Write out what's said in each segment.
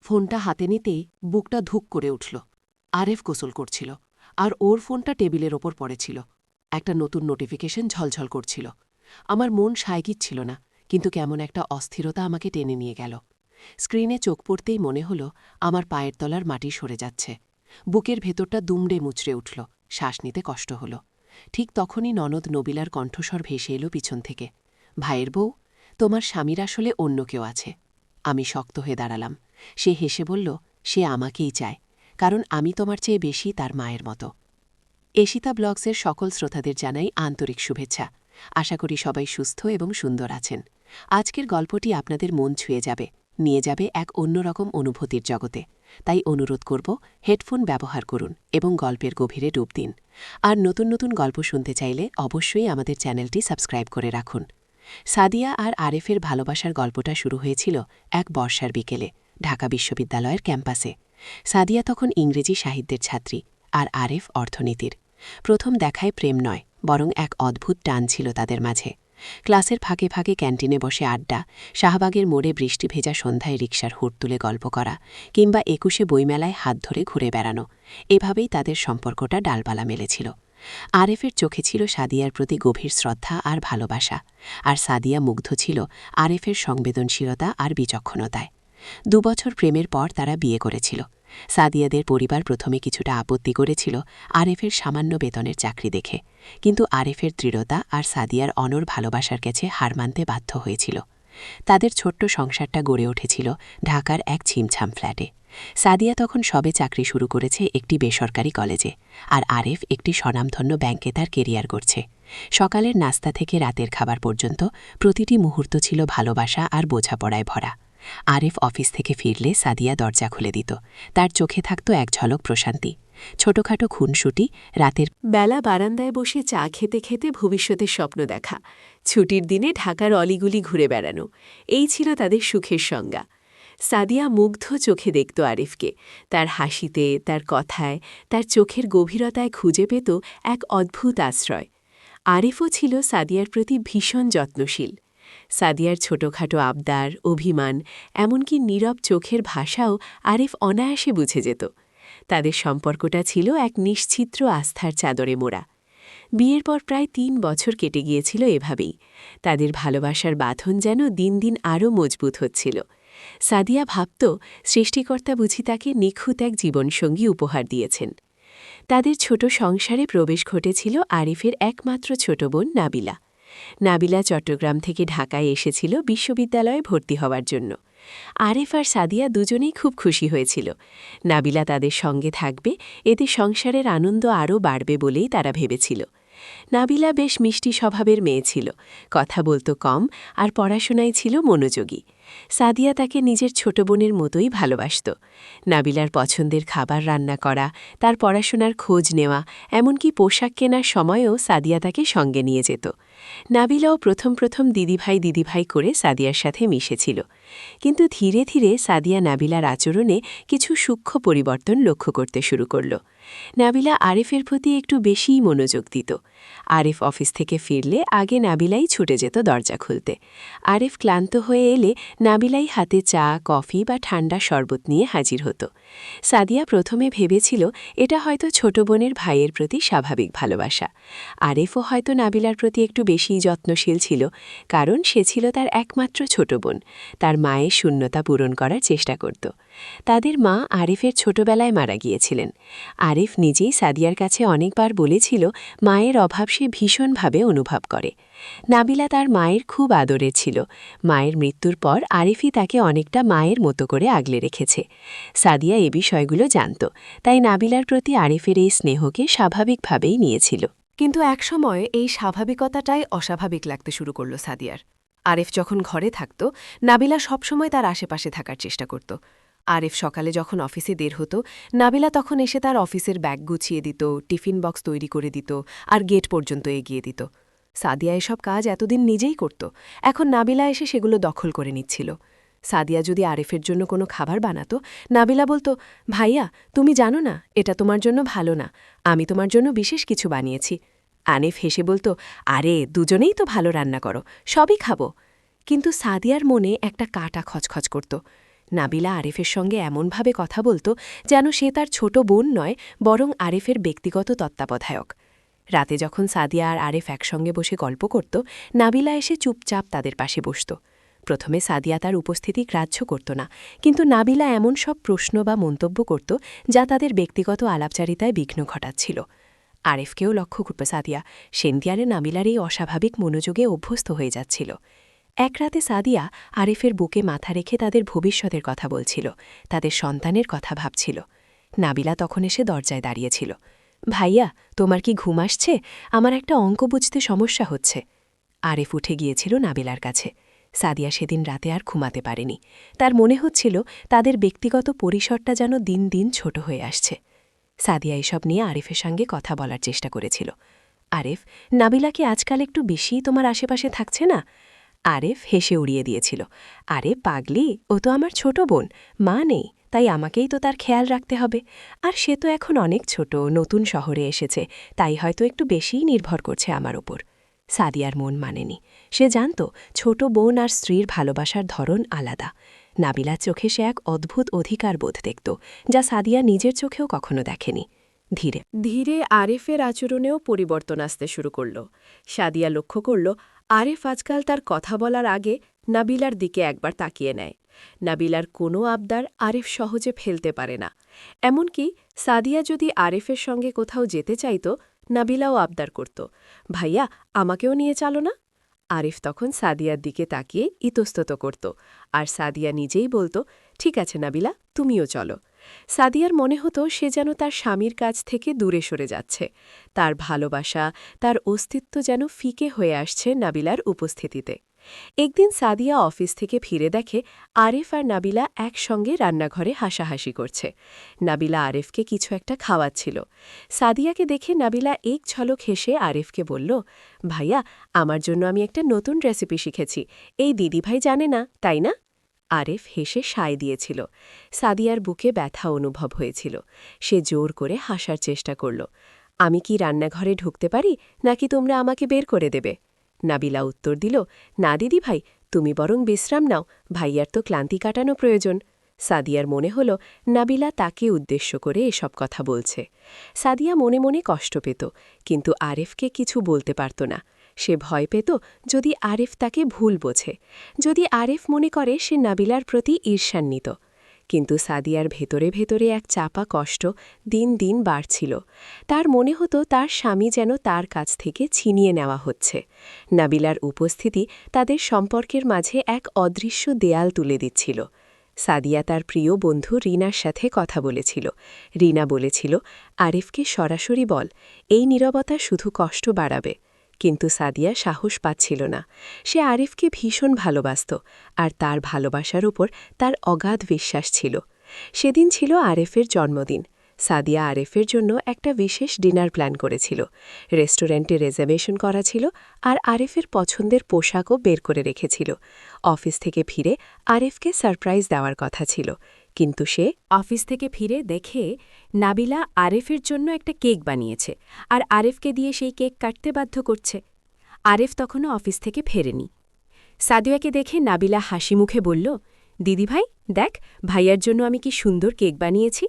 ফোনটা হাতে নিতেই বুকটা ধুক করে উঠল। আরেফ গোসল করছিল, আর ওর ফোনটা টেবিলের ওপর পড়েছিল। একটা নতুন নোটিফিকেশন ঝলঝল করছিল। আমার মন সায়গিচ্ছিল না, কিন্তু কেমন একটা অস্থিরতা আমাকে টেনে নিয়ে গেল। স্ক্রিনে চোখ পড়তেই মনে হল আমার পায়ের তলার মাটি সরে যাচ্ছে। বুকের ভেতরটা দুমড়ে মুচড়ে উঠল, শ্বাস নিতে কষ্ট হল। ঠিক তখনই ননদ নবিলার কণ্ঠস্বর ভেসে এলো পিছন থেকে। ভাইয়ের বউ, তোমার স্বামীর আসলে অন্য কেউ আছে। আমি শক্ত হয়ে দাঁড়ালাম। সে হেসে বলল, সে আমাকেই চায়, কারণ আমি তোমার চেয়ে বেশি তার মায়ের মতো। এশিতা ব্লগসের সকল শ্রোতাদের জানাই আন্তরিক শুভেচ্ছা। আশা করি সবাই সুস্থ এবং সুন্দর আছেন। আজকের গল্পটি আপনাদের মন ছুঁয়ে যাবে, নিয়ে যাবে এক অন্যরকম অনুভূতির জগতে। তাই অনুরোধ করব, হেডফোন ব্যবহার করুন এবং গল্পের গভীরে ডুব দিন। আর নতুন নতুন গল্প শুনতে চাইলে অবশ্যই আমাদের চ্যানেলটি সাবস্ক্রাইব করে রাখুন। সাদিয়া আর আরেফের ভালোবাসার গল্পটা শুরু হয়েছিল এক বর্ষার বিকেলে ঢাকা বিশ্ববিদ্যালয়ের ক্যাম্পাসে। সাদিয়া তখন ইংরেজি সাহিত্যের ছাত্রী, আর আরেফ অর্থনীতির। প্রথম দেখায় প্রেম নয়, বরং এক অদ্ভুত টান ছিল তাদের মাঝে। ক্লাসের ফাঁকে ফাঁকে ক্যান্টিনে বসে আড্ডা, শাহবাগের মোড়ে বৃষ্টি ভেজা সন্ধ্যায় রিকশার হুড় তুলে গল্প করা, কিংবা ২১শে বইমেলায় হাত ধরে ঘুরে বেড়ানো, এভাবেই তাদের সম্পর্কটা ডালপালা মেলেছিল। আরেফের চোখে ছিল সাদিয়ার প্রতি গভীর শ্রদ্ধা আর ভালোবাসা, আর সাদিয়া মুগ্ধ ছিল আরেফের সংবেদনশীলতা আর বিচক্ষণতায়। ২ বছর প্রেমের পর তারা বিয়ে করেছিল। সাদিয়াদের পরিবার প্রথমে কিছুটা আপত্তি করেছিল আরেফের সামান্য বেতনের চাকরি দেখে, কিন্তু আরেফের দৃঢ়তা আর সাদিয়ার অনর ভালোবাসার কাছে হার মানতে বাধ্য হয়েছিল। তাদের ছোট্ট সংসারটা গড়ে উঠেছিল ঢাকার এক ছিমছাম ফ্ল্যাটে। সাদিয়া তখন সবে চাকরি শুরু করেছে একটি বেসরকারি কলেজে, আর আরেফ একটি স্বনামধন্য ব্যাংকে তার কেরিয়ার করছে। সকালের নাস্তা থেকে রাতের খাবার পর্যন্ত প্রতিটি মুহূর্ত ছিল ভালোবাসা আর বোঝাপড়ায় ভরা। আরেফ অফিস থেকে ফিরলে সাদিয়া দরজা খুলে দিত। তার চোখে থাকত এক ঝলক প্রশান্তি। ছোটখাটো খুনসুটি, রাতের বেলা বারান্দায় বসে চা খেতে খেতে ভবিষ্যতের স্বপ্ন দেখা, ছুটির দিনে ঢাকার অলিগুলি ঘুরে বেড়ানো, এই ছিল তাদের সুখের সংজ্ঞা। সাদিয়া মুগ্ধ চোখে দেখত আরিফকে। তার হাসিতে, তার কথায়, তার চোখের গভীরতায় খুঁজে পেত এক অদ্ভুত আশ্রয়। আরিফও ছিল সাদিয়ার প্রতি ভীষণ যত্নশীল। সাদিয়ার ছোটখাটো আবদার, অভিমান, এমনকি নীরব চোখের ভাষাও আরিফ অনায়াসে বুঝে যেত। তাদের সম্পর্কটা ছিল এক নিশ্চিত্র আস্থার চাদরে মোড়া। বিয়ের পর প্রায় ৩ বছর কেটে গিয়েছিল এভাবেই। তাদের ভালোবাসার বাঁধন যেন দিন দিন আরও মজবুত হচ্ছিল। সাদিয়া ভাবত, সৃষ্টিকর্তা বুঝি তাকে নিখুঁত এক জীবনসঙ্গী উপহার দিয়েছেন। তাদের ছোট সংসারে প্রবেশ ঘটেছিল আরিফের একমাত্র ছোট বোন নাবিলা। নাবিলা চট্টগ্রাম থেকে ঢাকায় এসেছিল বিশ্ববিদ্যালয়ে ভর্তি হওয়ার জন্য। আরেফ আর সাদিয়া দুজনেই খুব খুশি হয়েছিল। নাবিলা তাদের সঙ্গে থাকবে, এতে সংসারের আনন্দ আরও বাড়বে বলেই তারা ভেবেছিল। নাবিলা বেশ মিষ্টি স্বভাবের মেয়ে ছিল, কথা বলতো কম, আর পড়াশোনায় ছিল মনোযোগী। সাদিয়া তাকে নিজের ছোট বোনের মতোই ভালোবাসত। নাবিলার পছন্দের খাবার রান্না করা, তার পড়াশোনার খোঁজ নেওয়া, এমনকি পোশাক কেনার সময়ও সাদিয়া তাকে সঙ্গে নিয়ে যেত। নাবিলাও প্রথম প্রথম দিদিভাই করে সাদিয়ার সাথে মিশেছিল, কিন্তু ধীরে ধীরে সাদিয়া নাবিলার আচরণে কিছু সূক্ষ্ম পরিবর্তন লক্ষ্য করতে শুরু করল। নাবিলা আরিফের প্রতি একটু বেশিই মনোযোগ দিত। আরিফ অফিস থেকে ফিরলে আগে নাবিলাই ছুটে যেত দরজা খুলতে। আরিফ ক্লান্ত হয়ে এলে নাবিলাই হাতে চা, কফি বা ঠান্ডা শরবত নিয়ে হাজির হতো। সাদিয়া প্রথমে ভেবেছিল এটা হয়তো ছোট বোনের ভাইয়ের প্রতি স্বাভাবিক ভালোবাসা। আরিফও হয়তো নাবিলার প্রতি একটু বেশিই যত্নশীল ছিল, কারণ সে ছিল তার একমাত্র ছোট বোন। তার মায়ের শূন্যতা পূরণ করার চেষ্টা করত। তাদের মা আরিফের ছোটবেলায় মারা গিয়েছিলেন। আরিফ নিজেই সাদিয়ার কাছে অনেকবার বলেছিল মায়ের অভাব সে ভীষণভাবে অনুভব করে। নাবিলা তার মায়ের খুব আদরের ছিল। মায়ের মৃত্যুর পর আরিফই তাকে অনেকটা মায়ের মতো করে আগলে রেখেছে। সাদিয়া এ বিষয়গুলো জানত, তাই নাবিলার প্রতি আরিফের এই স্নেহকে স্বাভাবিকভাবেই নিয়েছিল। কিন্তু একসময় এই স্বাভাবিকতাটাই অস্বাভাবিক লাগতে শুরু করল সাদিয়ার। আরিফ যখন ঘরে থাকত, নাবিলা সবসময় তার আশেপাশে থাকার চেষ্টা করত। আরিফ সকালে যখন অফিসে বের হতো, নাবিলা তখন এসে তার অফিসের ব্যাগ গুছিয়ে দিত, টিফিন বক্স তৈরি করে দিত, আর গেট পর্যন্ত এগিয়ে দিত। সাদিয়া এসব কাজ এতদিন নিজেই করত, এখন নাবিলা এসে সেগুলো দখল করে নিচ্ছিল। সাদিয়া যদি আরিফের জন্য কোনো খাবার বানাতো, নাবিলা বলতো, ভাইয়া তুমি জানো না, এটা তোমার জন্য ভালো না, আমি তোমার জন্য বিশেষ কিছু বানিয়েছি। আনিফ হেসে বলতো, আরে দুজনেই তো ভালো রান্না করো, সবই খাবো। কিন্তু সাদিয়ার মনে একটা কাঁটা খচখচ করত। নাবিলা আরিফের সঙ্গে এমনভাবে কথা বলতো যেন সে তার ছোট বোন নয়, বরং আরিফের ব্যক্তিগত তত্ত্বাবধায়ক। রাতে যখন সাদিয়া আর আরিফ একসঙ্গে বসে গল্প করত, নাবিলা এসে চুপচাপ তাদের পাশে বসত। প্রথমে সাদিয়া তার উপস্থিতি গ্রাহ্য করত না, কিন্তু নাবিলা এমন সব প্রশ্ন বা মন্তব্য করত যা তাদের ব্যক্তিগত আলাপচারিতায় বিঘ্ন ঘটাচ্ছিল। আরিফকেও লক্ষ্য করবে সাদিয়া, সেন্তিয়ারে নাবিলার এই অস্বাভাবিক মনোযোগে অভ্যস্ত হয়ে যাচ্ছিল। এক রাতে সাদিয়া আরিফের বুকে মাথা রেখে তাদের ভবিষ্যতের কথা বলছিল, তাদের সন্তানের কথা ভাবছিল। নাবিলা তখন এসে দরজায় দাঁড়িয়েছিল। ভাইয়া, তোমার কি ঘুম আসছে? আমার একটা অঙ্ক বুঝতে সমস্যা হচ্ছে। আরিফ উঠে গিয়েছিল নাবিলার কাছে। সাদিয়া সেদিন রাতে আর ঘুমাতে পারেনি। তার মনে হচ্ছিল তাদের ব্যক্তিগত পরিসরটা যেন দিন দিন ছোট হয়ে আসছে। সাদিয়া এসব নিয়ে আরিফের সঙ্গে কথা বলার চেষ্টা করেছিল। আরিফ, নাবিলা কি আজকাল একটু বেশিই তোমার আশেপাশে থাকছে না? আরিফ হেসে উড়িয়ে দিয়েছিল। আরে পাগলি, ও তো আমার ছোট বোন, মা নেই, তাই আমাকেই তো তার খেয়াল রাখতে হবে। আর সে তো এখন অনেক ছোট, নতুন শহরে এসেছে, তাই হয়তো একটু বেশিই নির্ভর করছে আমার ওপর। সাদিয়ার মন মানেনি। সে জানত ছোট বোন আর স্ত্রীর ভালোবাসার ধরন আলাদা। নাবিলার চোখে সে এক অদ্ভুত অধিকারবোধ দেখত, যা সাদিয়া নিজের চোখেও কখনো দেখেনি। ধীরে ধীরে আরিফের আচরণেও পরিবর্তন আসতে শুরু করল। সাদিয়া লক্ষ্য করল আরিফ আজকাল তার কথা বলার আগে নাবিলার দিকে একবার তাকিয়ে নেয়। নাবিলার কোনো আবদার আরিফ সহজে ফেলতে পারে না। এমনকি সাদিয়া যদি আরিফের সঙ্গে কোথাও যেতে চাইত, নাবিলাও আবদার করত, ভাইয়া, আমাকেও নিয়ে চলো না? আরিফ তখন সাদিয়ার দিকে তাকিয়ে ইতস্তত করত, আর সাদিয়া নিজেই বলত, ঠিক আছে নাবিলা, তুমিও চলো। সাদিয়ার মনে হতো সে যেন তার স্বামীর কাছ থেকে দূরে সরে যাচ্ছে। তার ভালোবাসা, তার অস্তিত্ব যেন ফিকে হয়ে আসছে নাবিলার উপস্থিতিতে। একদিন সাদিয়া অফিস থেকে ফিরে দেখে আরিফ আর নাবিলা একসঙ্গে রান্নাঘরে হাসাহাসি করছে। নাবিলা আরিফকে কিছু একটা খাওয়াচ্ছিল। সাদিয়াকে দেখে নাবিলা এক ঝলক হেসে আরিফকে বলল, ভাইয়া, আমার জন্য আমি একটা নতুন রেসিপি শিখেছি, এই দিদিভাই জানে না, তাই না? আরিফ হেসে সায় দিয়েছিল। সাদিয়ার বুকে ব্যথা অনুভব হয়েছিল। সে জোর করে হাসার চেষ্টা করল। আমি কি রান্নাঘরে ঢুকতে পারি, নাকি তোমরা আমাকে বের করে দেবে? নাবিলা উত্তর দিল, না দিদি ভাই, তুমি বরং বিশ্রাম নাও, ভাইয়ার তো ক্লান্তি কাটানো প্রয়োজন। সাদিয়ার মনে হল নাবিলা তাকে উদ্দেশ্য করে এসব কথা বলছে। সাদিয়া মনে মনে কষ্ট পেত, কিন্তু আরিফকে কিছু বলতে পারত না। সে ভয় পেত যদি আরিফ তাকে ভুল বোঝে, যদি আরিফ মনে করে সে নাবিলার প্রতি ঈর্ষান্বিত। কিন্তু সাদিয়ার ভেতরে ভেতরে এক চাপা কষ্ট দিন দিন বাড়ছিল। তার মনে হতো তার স্বামী যেন তার কাছ থেকে ছিনিয়ে নেওয়া হচ্ছে। নাবিলার উপস্থিতি তাদের সম্পর্কের মাঝে এক অদৃশ্য দেয়াল তুলে দিচ্ছিল। সাদিয়া তার প্রিয় বন্ধু রিনার সাথে কথা বলেছিল। রিনা বলেছিল, আরিফকে সরাসরি বল, এই নীরবতা শুধু কষ্ট বাড়াবে। কিন্তু সাদিয়া সাহস পাচ্ছিল না। সে আরিফকে ভীষণ ভালোবাসত, আর তার ভালোবাসার উপর তার অগাধ বিশ্বাস ছিল। সেদিন ছিল আরিফের জন্মদিন। সাদিয়া আরিফের জন্য একটা বিশেষ ডিনার প্ল্যান করেছিল। রেস্টুরেন্টে রিজার্ভেশন করা ছিল, আর আরিফের পছন্দের পোশাকও বের করে রেখেছিল। অফিস থেকে ফিরে আরিফকে সারপ্রাইজ দেওয়ার কথা ছিল, কিন্তু সে অফিস থেকে ফিরে দেখে নাবিলা আরিফের জন্য একটা কেক বানিয়েছে, আর আরিফকে দিয়ে সেই কেক কাটতে বাধ্য করছে। আরিফ তখনও অফিস থেকে ফেরেনি। সাদিয়াকে দেখে নাবিলা হাসি মুখে বলল, দিদিভাই, দেখ, ভাইয়ার জন্য আমি কি সুন্দর কেক বানিয়েছি,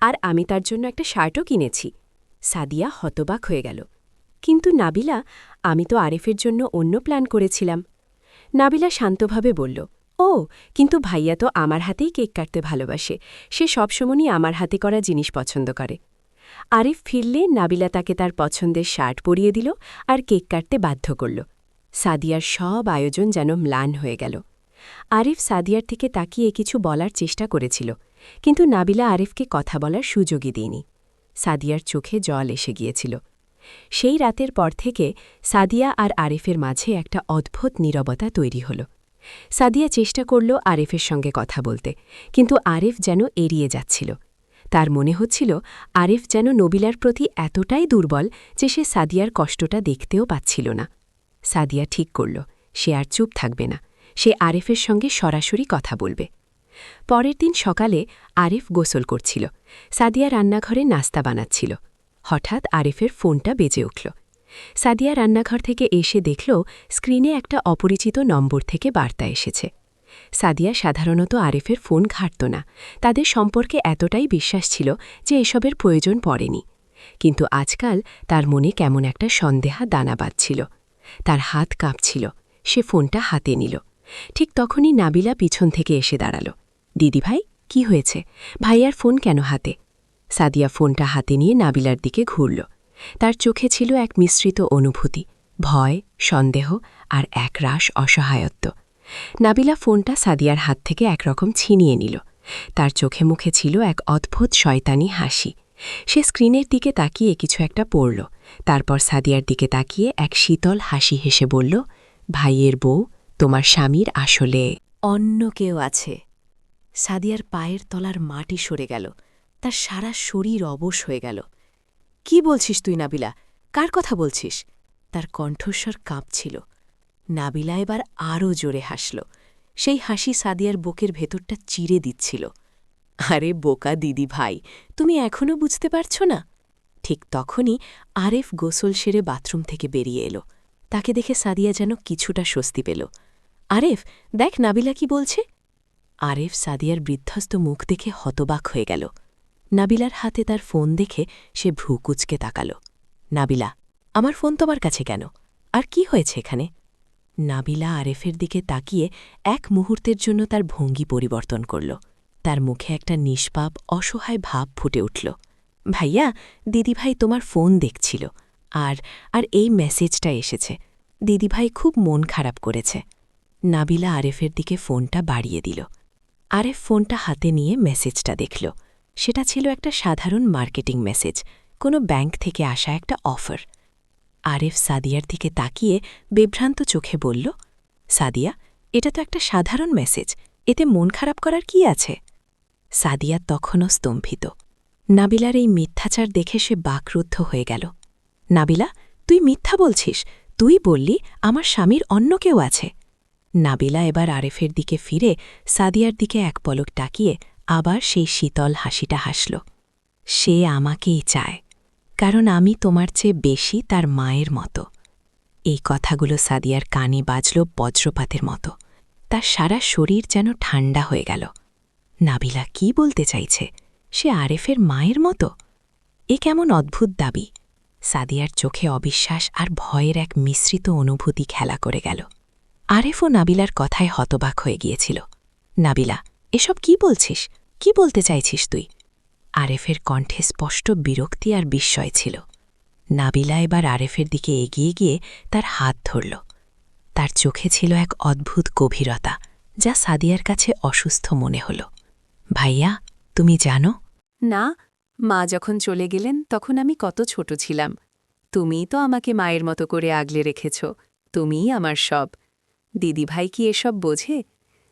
আর আমি তার জন্য একটা শার্টও কিনেছি। সাদিয়া হতবাক হয়ে গেল। কিন্তু নাবিলা, আমি তো আরিফের জন্য অন্য প্ল্যান করেছিলাম। নাবিলা শান্তভাবে বলল, ও, কিন্তু ভাইয়া তো আমার হাতেই কেক কাটতে ভালোবাসে, সে সবসময়ই আমার হাতে করা জিনিস পছন্দ করে। আরিফ ফিরলে নাবিলা তাকে তার পছন্দের শার্ট পরিয়ে দিল আর কেক কাটতে বাধ্য করল। সাদিয়ার সব আয়োজন যেন ম্লান হয়ে গেল। আরিফ সাদিয়ার থেকে তাকিয়ে কিছু বলার চেষ্টা করেছিল, কিন্তু নাবিলা আরিফকে কথা বলার সুযোগই দেয়নি। সাদিয়ার চোখে জল এসে গিয়েছিল। সেই রাতের পর থেকে সাদিয়া আর আরিফের মাঝে একটা অদ্ভুত নীরবতা তৈরি হল। সাদিয়া চেষ্টা করল আরিফের সঙ্গে কথা বলতে, কিন্তু আরিফ যেন এড়িয়ে যাচ্ছিল। তার মনে হচ্ছিল আরিফ যেন নবিলার প্রতি এতটাই দুর্বল যে সে সাদিয়ার কষ্টটা দেখতেও পাচ্ছিল না। সাদিয়া ঠিক করল, সে আর চুপ থাকবে না, সে আরিফের সঙ্গে সরাসরি কথা বলবে। পরের দিন সকালে আরিফ গোসল করছিল। সাদিয়া রান্নাঘরে নাস্তা বানাচ্ছিল। হঠাৎ আরিফের ফোনটা বেজে উঠল। সাদিয়া রান্নাঘর থেকে এসে দেখল স্ক্রিনে একটা অপরিচিত নম্বর থেকে বার্তা এসেছে। সাদিয়া সাধারণত আরেফের ফোন ঘাঁটত না, তাদের সম্পর্কে এতটাই বিশ্বাস ছিল যে এসবের প্রয়োজন পড়েনি। কিন্তু আজকাল তার মনে কেমন একটা সন্দেহা দানা বাঁধছিল। তার হাত কাঁপছিল, সে ফোনটা হাতে নিল। ঠিক তখনই নাবিলা পিছন থেকে এসে দাঁড়াল। দিদিভাই, কি হয়েছে? ভাইয়ার ফোন কেন হাতে? সাদিয়া ফোনটা হাতে নিয়ে নাবিলার দিকে ঘুরল। তার চোখে ছিল এক মিশ্রিত অনুভূতি, ভয়, সন্দেহ আর একরাশ অসহায়ত্ব। নাবিলা ফোনটা সাদিয়ার হাত থেকে একরকম ছিনিয়ে নিল। তার চোখে মুখে ছিল এক অদ্ভুত শয়তানি হাসি। সে স্ক্রিনের দিকে তাকিয়ে কিছু একটা পড়ল, তারপর সাদিয়ার দিকে তাকিয়ে এক শীতল হাসি হেসে বলল, ভাইয়ের বউ, তোমার স্বামীর আসলে অন্য কেউ আছে। সাদিয়ার পায়ের তলার মাটি সরে গেল, তার সারা শরীর অবশ হয়ে গেল। কি বলছিস তুই নাবিলা? কার কথা বলছিস? তার কণ্ঠস্বর কাঁপছিল। নাবিলা এবার আরও জোরে হাসল। সেই হাসি সাদিয়ার বুকের ভেতরটা চিরে দিচ্ছিল। আরে বোকা দিদি ভাই, তুমি এখনও বুঝতে পারছ না? ঠিক তখনই আরেফ গোসল সেরে বাথরুম থেকে বেরিয়ে এলো। তাকে দেখে সাদিয়া যেন কিছুটা স্বস্তি পেল। আরেফ, দেখ নাবিলা কি বলছে। আরেফ সাদিয়ার বৃদ্ধস্ত মুখ দেখে হতবাক হয়ে গেল। নাবিলার হাতে তার ফোন দেখে সে ভ্রু কুঁচকে তাকাল। নাবিলা, আমার ফোন তোমার কাছে কেন? আর কি হয়েছে এখানে? নাবিলা আরেফের দিকে তাকিয়ে এক মুহূর্তের জন্য তার ভঙ্গি পরিবর্তন করল। তার মুখে একটা নিষ্পাপ অসহায় ভাব ফুটে উঠল। ভাইয়া, দিদিভাই তোমার ফোন দেখছিল, আর আর এই মেসেজটা এসেছে। দিদিভাই খুব মন খারাপ করেছে। নাবিলা আরেফের দিকে ফোনটা বাড়িয়ে দিল। আরেফ ফোনটা হাতে নিয়ে মেসেজটা দেখল। সেটা ছিল একটা সাধারণ মার্কেটিং মেসেজ, কোনো ব্যাংক থেকে আসা একটা অফার। আরেফ সাদিয়ার দিকে তাকিয়ে বিভ্রান্ত চোখে বলল, সাদিয়া, এটা তো একটা সাধারণ মেসেজ, এতে মন খারাপ করার কি আছে? সাদিয়া তখনও স্তম্ভিত। নাবিলার এই মিথ্যাচার দেখে সে বাকরুদ্ধ হয়ে গেল। নাবিলা, তুই মিথ্যা বলছিস? তুই বললি আমার স্বামীর অন্য কেউ আছে। নাবিলা এবার আরেফের দিকে ফিরে সাদিয়ার দিকে এক পলক তাকিয়ে আবার সেই শীতল হাসিটা হাসল। সে আমাকেই চায়, কারণ আমি তোমার চেয়ে বেশি তার মায়ের মতো। এই কথাগুলো সাদিয়ার কানে বাজল বজ্রপাতের মতো। তার সারা শরীর যেন ঠান্ডা হয়ে গেল। নাবিলা কি বলতে চাইছে? সে আরেফের মায়ের মতো? এ কেমন অদ্ভুত দাবি! সাদিয়ার চোখে অবিশ্বাস আর ভয়ের এক মিশ্রিত অনুভূতি খেলা করে গেল। আরেফও নাবিলার কথায় হতবাক হয়ে গিয়েছিল। নাবিলা, এসব কি বলছিস? কি বলতে চাইছিস তুই? আরেফের কণ্ঠে স্পষ্ট বিরক্তি আর বিস্ময় ছিল। নাবিলা এবার আরেফের দিকে এগিয়ে গিয়ে তার হাত ধরল। তার চোখে ছিল এক অদ্ভুত গভীরতা, যা সাদিয়ার কাছে অসুস্থ মনে হল। ভাইয়া, তুমি জানো? না, মা যখন চলে গেলেন তখন আমি কত ছোট ছিলাম। তুমিই তো আমাকে মায়ের মতো করে আগলে রেখেছ। তুমিই আমার সব। দিদিভাই কি এসব বোঝে?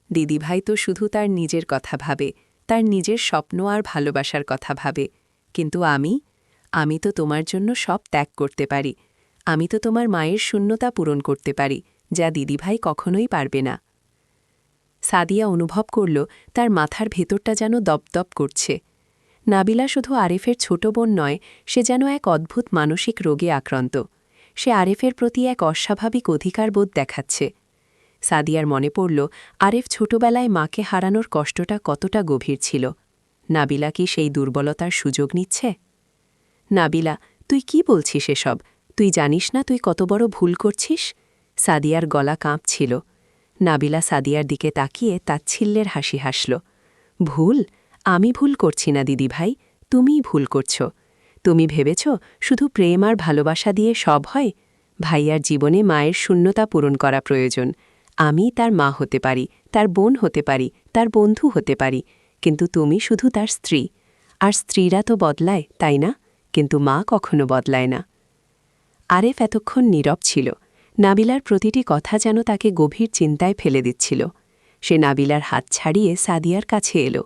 দিদিভাই তো শুধু তার নিজের কথা ভাবে, তার নিজের স্বপ্ন আর ভালোবাসার কথা ভাবে। কিন্তু আমি তো তোমার জন্য সব ত্যাগ করতে পারি। আমি তো তোমার মায়ের শূন্যতা পূরণ করতে পারি, যা দিদিভাই কখনোই পারবে না। সাদিয়া অনুভব করল তার মাথার ভেতরটা যেন দপদপ করছে। নাবিলা শুধু আরেফের ছোট বোন নয়, সে যেন এক অদ্ভুত মানসিক রোগে আক্রান্ত। সে আরেফের প্রতি এক অস্বাভাবিক অধিকারবোধ দেখাচ্ছে। সাদিয়ার মনে পড়ল আরেফ ছোটবেলায় মাকে হারানোর কষ্টটা কতটা গভীর ছিল। নাবিলা কি সেই দুর্বলতার সুযোগ নিচ্ছে? নাবিলা, তুই কি বলছিস এসব? তুই জানিস না তুই কত বড় ভুল করছিস? সাদিয়ার গলা কাঁপছিল। নাবিলা সাদিয়ার দিকে তাকিয়ে তাচ্ছিল্যের হাসি হাসল। ভুল? আমি ভুল করছি না দিদিভাই, তুমিই ভুল করছ। তুমি ভেবেছ শুধু প্রেম আর ভালোবাসা দিয়ে সব হয়? ভাইয়ার জীবনে মায়ের শূন্যতা পূরণ করা প্রয়োজন। আমি তার মা হতে পারি, তার বোন হতে পারি, তার বন্ধু হতে পারি, কিন্তু তুমি শুধু তার স্ত্রী। আর স্ত্রীরা তো বদলায়, তাই না? কিন্তু মা কখনো বদলায় না। আরেফ এতক্ষণ নীরব ছিল। নাবিলার প্রতিটি কথা যেন তাকে গভীর চিন্তায় ফেলে দিচ্ছিল। সে নাবিলার হাত ছাড়িয়ে সাদিয়ার কাছে এলো।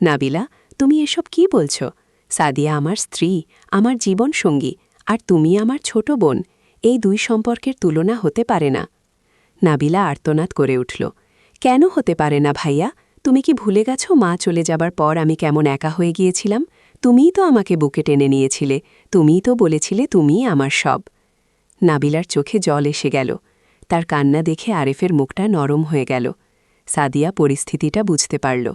নাবিলা, তুমি এসব কি বলছ? সাদিয়া আমার স্ত্রী, আমার জীবনসঙ্গী, আর তুমি আমার ছোট বোন। এই দুই সম্পর্কের তুলনা হতে পারে না। নাবিলা আর্তনাদ করে উঠল। কেন হতে পারে না ভাইয়া? তুমি কি ভুলে গেছ মা চলে যাবার পর আমি কেমন একা হয়ে গিয়েছিলাম? তুমিই তো আমাকে বুকে টেনে নিয়েছিলে, তুমিই তো বলেছিলে তুমিই আমার সব। নাবিলার চোখে জল এসে গেল। তার কান্না দেখে আরেফের মুখটা নরম হয়ে গেল। সাদিয়া পরিস্থিতিটা বুঝতে পারল।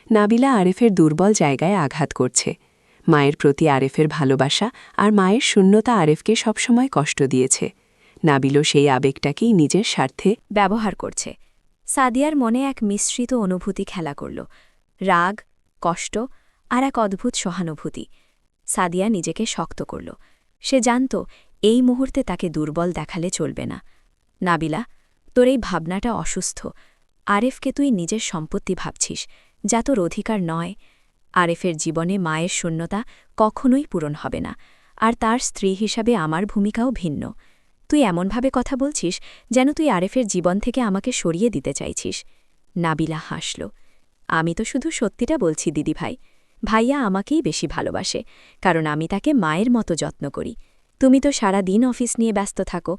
নাবিলা আরেফের দুর্বল জায়গায় আঘাত করছে। মায়ের প্রতি আরেফের ভালোবাসা আর মায়ের শূন্যতা আরেফকে সবসময় কষ্ট দিয়েছে। নাবিলও সেই আবেগটাকেই নিজের স্বার্থে ব্যবহার করছে। সাদিয়ার মনে এক মিশ্রিত অনুভূতি খেলা করল, রাগ, কষ্ট আর এক অদ্ভুত সহানুভূতি। সাদিয়া নিজেকে শক্ত করল। সে জানত এই মুহূর্তে তাকে দুর্বল দেখালে চলবে না। নাবিলা, তোর এই ভাবনাটা অসুস্থ। আরেফকে তুই নিজের সম্পত্তি ভাবছিস, যা তোর অধিকার নয়। আরেফের জীবনে মায়ের শূন্যতা কখনোই পূরণ হবে না, আর তার স্ত্রী হিসাবে আমার ভূমিকাও ভিন্ন। তুই এমনভাবে কথা বলছিস যেন তুই আরেফের জীবন থেকে আমাকে সরিয়ে দিতে চাইছিস। নাবিলা হাসল। আমি তো শুধু সত্যিটা বলছি দিদিভাই। ভাইয়া আমাকেই বেশি ভালোবাসে, কারণ আমি তাকে মায়ের মতো যত্ন করি। তুমি তো সারা দিন অফিস নিয়ে ব্যস্ত থাকো।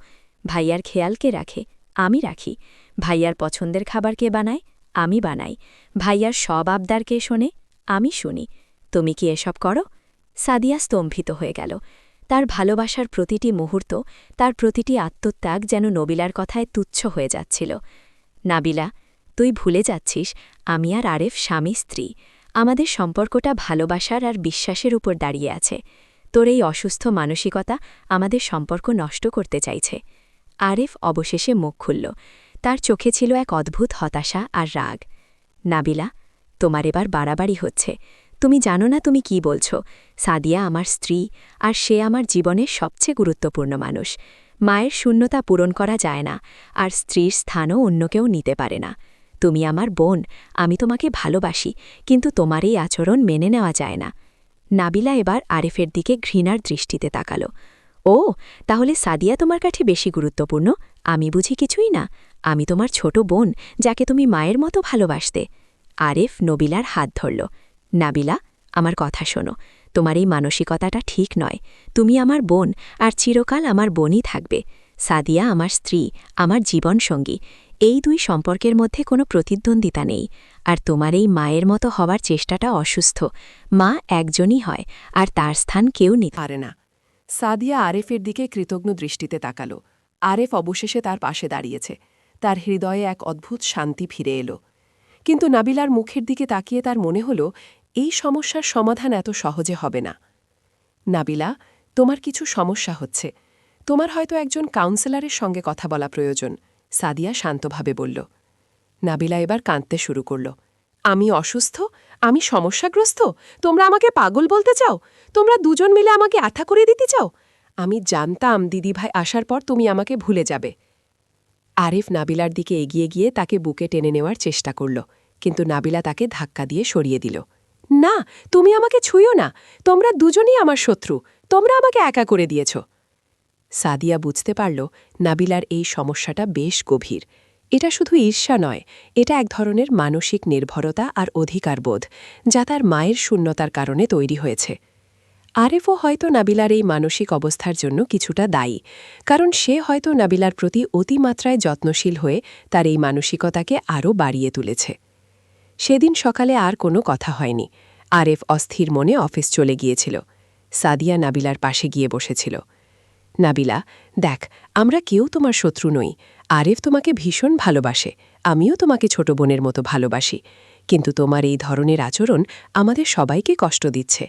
ভাইয়ার খেয়াল কে রাখে? আমি রাখি। ভাইয়ার পছন্দের খাবার কে বানায়? আমি বানাই। ভাইয়ার সব আবদার কে শোনে? আমি শুনি। তুমি কি এসব করো? সাদিয়া স্তম্ভিত হয়ে গেল। তার ভালোবাসার প্রতিটি মুহূর্ত, তার প্রতিটি আত্মত্যাগ যেন নবিলার কথায় তুচ্ছ হয়ে যাচ্ছিল। নাবিলা, তুই ভুলে যাচ্ছিস আমি আর আরেফ স্বামী স্ত্রী। আমাদের সম্পর্কটা ভালোবাসার আর বিশ্বাসের উপর দাঁড়িয়ে আছে। তোর এই অসুস্থ মানসিকতা আমাদের সম্পর্ক নষ্ট করতে চাইছে। আরেফ অবশেষে মুখ খুলল। তার চোখে ছিল এক অদ্ভুত হতাশা আর রাগ। নাবিলা, তোমার এবার বাড়াবাড়ি হচ্ছে। তুমি জানো না তুমি কি বলছ। সাদিয়া আমার স্ত্রী, আর সে আমার জীবনের সবচেয়ে গুরুত্বপূর্ণ মানুষ। মায়ের শূন্যতা পূরণ করা যায় না, আর স্ত্রীর স্থানও অন্য কেউ নিতে পারে না। তুমি আমার বোন, আমি তোমাকে ভালোবাসি, কিন্তু তোমার এই আচরণ মেনে নেওয়া যায় না। নাবিলা এবার আরেফের দিকে ঘৃণার দৃষ্টিতে তাকাল। ও, তাহলে সাদিয়া তোমার কাছে বেশি গুরুত্বপূর্ণ? আমি বুঝি কিছুই না? আমি তোমার ছোট বোন, যাকে তুমি মায়ের মতো ভালোবাসতে। আরেফ নবিলার হাত ধরল। নাবিলা, আমার কথা শোনো। তোমার এই মানসিকতাটা ঠিক নয়। তুমি আমার বোন, আর চিরকাল আমার বোনই থাকবে। সাদিয়া আমার স্ত্রী, আমার জীবনসঙ্গী। এই দুই সম্পর্কের মধ্যে কোনো প্রতিদ্বন্দ্বিতা নেই। আর তোমার এই মায়ের মতো হওয়ার চেষ্টাটা অসুস্থ। মা একজনই হয়, আর তার স্থান কেউ নিতে পারে না। সাদিয়া আরেফের দিকে কৃতজ্ঞ দৃষ্টিতে তাকাল। আরেফ অবশেষে তার পাশে দাঁড়িয়েছে। তার হৃদয়ে এক অদ্ভুত শান্তি ফিরে এলো। কিন্তু নাবিলার মুখের দিকে তাকিয়ে তার মনে হল এই সমস্যার সমাধান এত সহজে হবে না। নাবিলা, তোমার কিছু সমস্যা হচ্ছে। তোমার হয়তো একজন কাউন্সেলরের সঙ্গে কথা বলা প্রয়োজন, সাদিয়া শান্তভাবে বলল। নাবিলা এবার কাঁদতে শুরু করল। আমি অসুস্থ? আমি সমস্যাগ্রস্ত? তোমরা আমাকে পাগল বলতে চাও? তোমরা দুজন মিলে আমাকে আঠা করে দিতে চাও? আমি জানতাম দিদিভাই আসার পর তুমি আমাকে ভুলে যাবে। আরিফ নাবিলার দিকে এগিয়ে গিয়ে তাকে বুকে টেনে নেওয়ার চেষ্টা করল, কিন্তু নাবিলা তাকে ধাক্কা দিয়ে সরিয়ে দিল। না, তুমি আমাকে ছুঁয়ো না। তোমরা দুজনই আমার শত্রু। তোমরা আমাকে একা করে দিয়েছ। সাদিয়া বুঝতে পারল নাবিলার এই সমস্যাটা বেশ গভীর। এটা শুধু ঈর্ষা নয়, এটা এক ধরনের মানসিক নির্ভরতা আর অধিকারবোধ, যা তার মায়ের শূন্যতার কারণে তৈরি হয়েছে। আরেফও হয়তো নাবিলার এই মানসিক অবস্থার জন্য কিছুটা দায়ী, কারণ সে হয়তো নাবিলার প্রতি অতিমাত্রায় যত্নশীল হয়ে তার এই মানসিকতাকে আরও বাড়িয়ে তুলেছে। সেদিন সকালে আর কোনো কথা হয়নি। আরেফ অস্থির মনে অফিস চলে গিয়েছিল। সাদিয়া নাবিলার পাশে গিয়ে বসেছিল। নাবিলা, দেখ, আমরা কেউ তোমার শত্রু নই। আরেফ তোমাকে ভীষণ ভালোবাসে, আমিও তোমাকে ছোট বোনের মতো ভালোবাসি, কিন্তু তোমার এই ধরনের আচরণ আমাদের সবাইকে কষ্ট দিচ্ছে।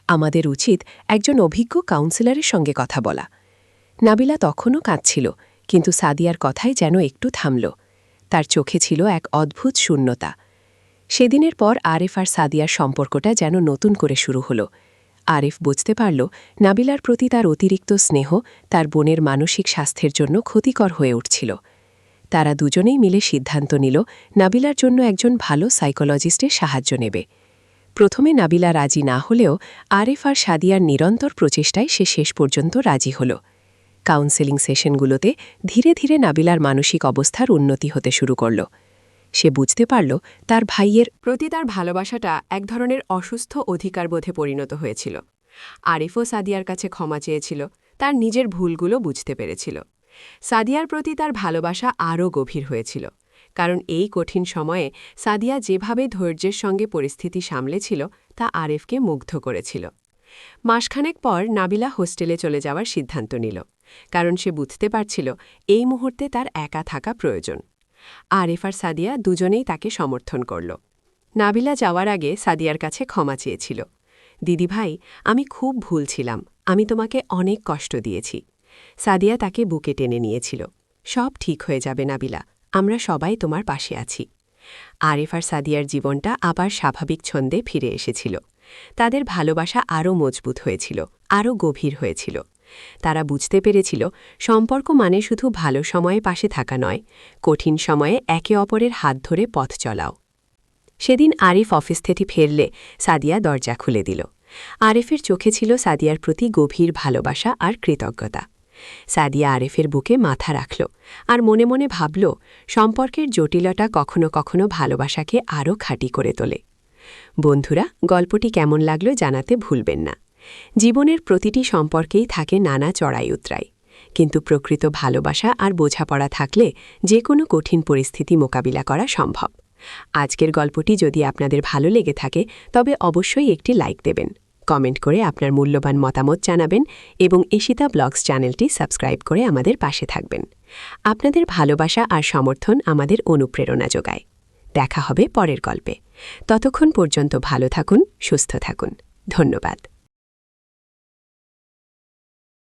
আমাদের উচিত একজন অভিজ্ঞ কাউন্সিলরের সঙ্গে কথা বলা। নাবিলা তখনও কাঁদছিল, কিন্তু সাদিয়ার কথাই যেন একটু থামল। তার চোখে ছিল এক অদ্ভুত শূন্যতা। সেদিনের পর আরেফ আর সাদিয়ার সম্পর্কটা যেন নতুন করে শুরু হলো। আরেফ বুঝতে পারল নাবিলার প্রতি তার অতিরিক্ত স্নেহ তার বোনের মানসিক স্বাস্থ্যের জন্য ক্ষতিকর হয়ে উঠছিল। তারা দুজনেই মিলে সিদ্ধান্ত নিল নাবিলার জন্য একজন ভালো সাইকোলজিস্টের সাহায্য নেবে। প্রথমে নাবিলা রাজি না হলেও আরেফ আর সাদিয়ার নিরন্তর প্রচেষ্টায় সে শেষ পর্যন্ত রাজি হল। কাউন্সেলিং সেশনগুলোতে ধীরে ধীরে নাবিলার মানসিক অবস্থার উন্নতি হতে শুরু করল। সে বুঝতে পারল তার ভাইয়ের প্রতি তার ভালোবাসাটা এক ধরনের অসুস্থ অধিকারবোধে পরিণত হয়েছিল। আরিফও সাদিয়ার কাছে ক্ষমা চেয়েছিল, তার নিজের ভুলগুলো বুঝতে পেরেছিল। সাদিয়ার প্রতি তার ভালোবাসা আরও গভীর হয়েছিল, কারণ এই কঠিন সময়ে সাদিয়া যেভাবে ধৈর্যের সঙ্গে পরিস্থিতি সামলেছিল তা আরেফকে মুগ্ধ করেছিল। মাসখানেক পর নাবিলা হোস্টেলে চলে যাওয়ার সিদ্ধান্ত নিল, কারণ সে বুঝতে পারছিল এই মুহূর্তে তার একা থাকা প্রয়োজন। আরেফ আর সাদিয়া দুজনেই তাকে সমর্থন করল। নাবিলা যাওয়ার আগে সাদিয়ার কাছে ক্ষমা চেয়েছিল। দিদিভাই, আমি খুব ভুল ছিলাম, আমি তোমাকে অনেক কষ্ট দিয়েছি। সাদিয়া তাকে বুকে টেনে নিয়েছিল। সব ঠিক হয়ে যাবে নাবিলা, আমরা সবাই তোমার পাশে আছি। আরেফ আর সাদিয়ার জীবনটা আবার স্বাভাবিক ছন্দে ফিরে এসেছিল। তাদের ভালোবাসা আরও মজবুত হয়েছিল, আরও গভীর হয়েছিল। তারা বুঝতে পেরেছিল সম্পর্ক মানে শুধু ভালো সময়ে পাশে থাকা নয়, কঠিন সময়ে একে অপরের হাত ধরে পথ চলাও। সেদিন আরিফ অফিস থেকে ফিরলে সাদিয়া দরজা খুলে দিল। আরেফের চোখে ছিল সাদিয়ার প্রতি গভীর ভালোবাসা আর কৃতজ্ঞতা। সাদিয়া আরেফের বুকে মাথা রাখল আর মনে মনে ভাবল, সম্পর্কের জটিলতা কখনো কখনো ভালোবাসাকে আরও খাঁটি করে তোলে। বন্ধুরা, গল্পটি কেমন লাগলো জানাতে ভুলবেন না। জীবনের প্রতিটি সম্পর্কেই থাকে নানা চড়াই উতরাই, কিন্তু প্রকৃত ভালোবাসা আর বোঝাপড়া থাকলে যে কোনো কঠিন পরিস্থিতি মোকাবিলা করা সম্ভব। আজকের গল্পটি যদি আপনাদের ভালো লেগে থাকে তবে অবশ্যই একটি লাইক দেবেন, কমেন্ট করে আপনার মূল্যবান মতামত জানাবেন এবং ঈশিতা ব্লগস চ্যানেলটি সাবস্ক্রাইব করে আমাদের পাশে থাকবেন। আপনাদের ভালোবাসা আর সমর্থন আমাদের অনুপ্রেরণা যোগায়। দেখা হবে পরের গল্পে। ততক্ষণ পর্যন্ত ভালো থাকুন, সুস্থ থাকুন। ধন্যবাদ।